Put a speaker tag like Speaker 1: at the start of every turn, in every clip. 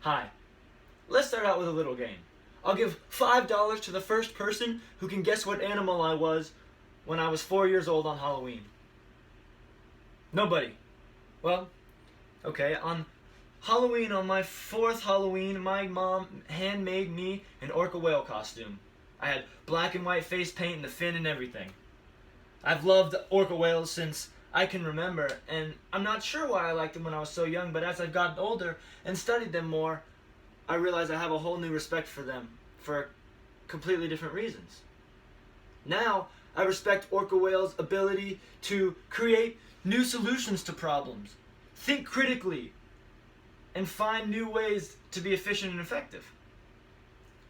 Speaker 1: Hi, let's start out with a little game. I'll give $5 to the first person who can guess what animal I was when I was 4 years old on Halloween. Nobody. Well, okay, on Halloween, on my 4th Halloween, my mom handmade me an orca whale costume. I had black and white face paint and the fin and everything. I've loved orca whales since I can remember, and I'm not sure why I liked them when I was so young, but as I've gotten older and studied them more, I realize I have a whole new respect for them for completely different reasons. Now, I respect orca whales' ability to create new solutions to problems, think critically, and find new ways to be efficient and effective.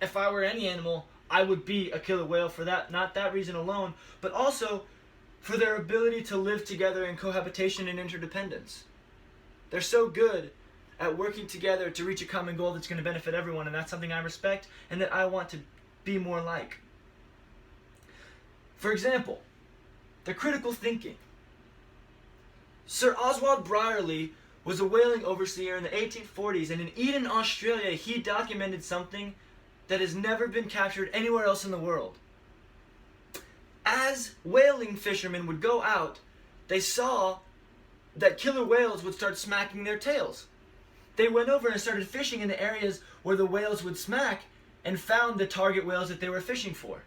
Speaker 1: If I were any animal, I would be a killer whale for that, not that reason alone, but also for their ability to live together in cohabitation and interdependence. They're so good at working together to reach a common goal that's going to benefit everyone, and that's something I respect and that I want to be more like. For example, the critical thinking. Sir Oswald Brierley was a whaling overseer in the 1840s, and in Eden, Australia, he documented something that has never been captured anywhere else in the world. As whaling fishermen would go out, they saw that killer whales would start smacking their tails. They went over and started fishing in the areas where the whales would smack and found the target whales that they were fishing for.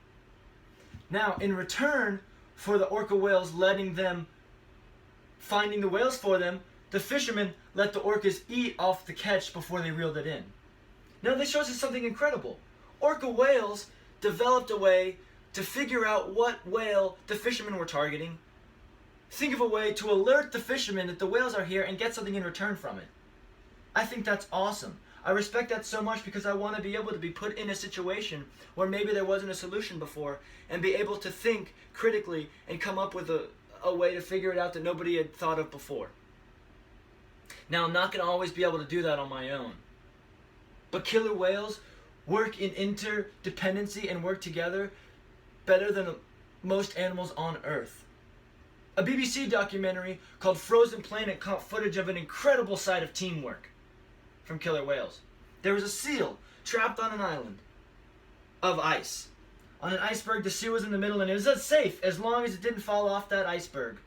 Speaker 1: Now, in return for the orca whales letting them, finding the whales for them, the fishermen let the orcas eat off the catch before they reeled it in. Now, this shows us something incredible. Orca whales developed a way to figure out what whale the fishermen were targeting, think of a way to alert the fishermen that the whales are here and get something in return from it. I think that's awesome. I respect that so much because I want to be able to be put in a situation where maybe there wasn't a solution before and be able to think critically and come up with a way to figure it out that nobody had thought of before. Now, I'm not going to always be able to do that on my own. But killer whales work in interdependency and work together better than most animals on Earth. A BBC documentary called Frozen Planet caught footage of an incredible sight of teamwork from killer whales. There was a seal trapped on an island of ice. On an iceberg, the seal was in the middle, and it was safe as long as it didn't fall off that iceberg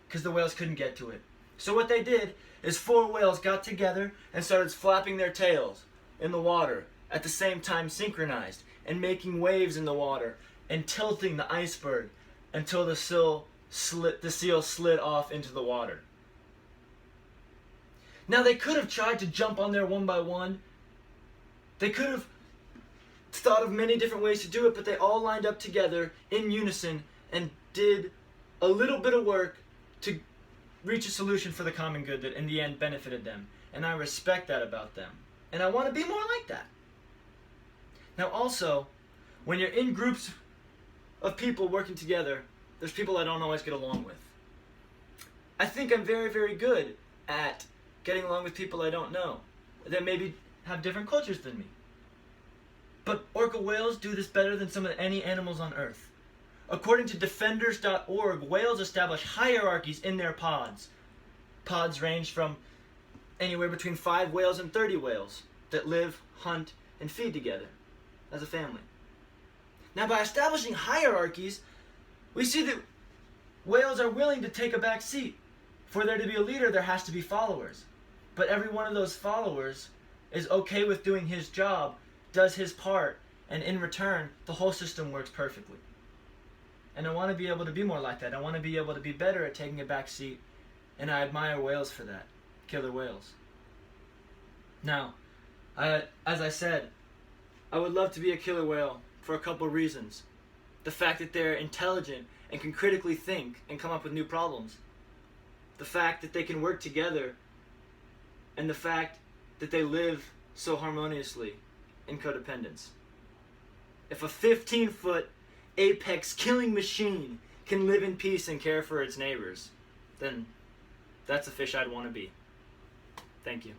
Speaker 1: because the whales couldn't get to it. So what they did is 4 whales got together and started flapping their tails in the water at the same time, synchronized, and making waves in the water and tilting the iceberg until the seal slid off into the water. Now, they could have tried to jump on there one by one. They could have thought of many different ways to do it, but they all lined up together in unison and did a little bit of work to reach a solution for the common good that in the end benefited them. And I respect that about them. And I want to be more like that. Now also, when you're in groups of people working together, there's people I don't always get along with. I think I'm very, very good at getting along with people I don't know, that maybe have different cultures than me. But orca whales do this better than any animals on Earth. According to defenders.org, whales establish hierarchies in their pods. Pods range from anywhere between 5 whales and 30 whales that live, hunt, and feed together as a family. Now, by establishing hierarchies, we see that whales are willing to take a back seat. For there to be a leader, there has to be followers. But every one of those followers is okay with doing his job, does his part, and in return, the whole system works perfectly. And I want to be able to be more like that. I want to be able to be better at taking a back seat, and I admire whales for that. Killer whales. Now, as I said, I would love to be a killer whale for a couple reasons. The fact that they're intelligent and can critically think and come up with new problems. The fact that they can work together, and the fact that they live so harmoniously in codependence. If a 15-foot apex killing machine can live in peace and care for its neighbors, then that's a fish I'd want to be. Thank you.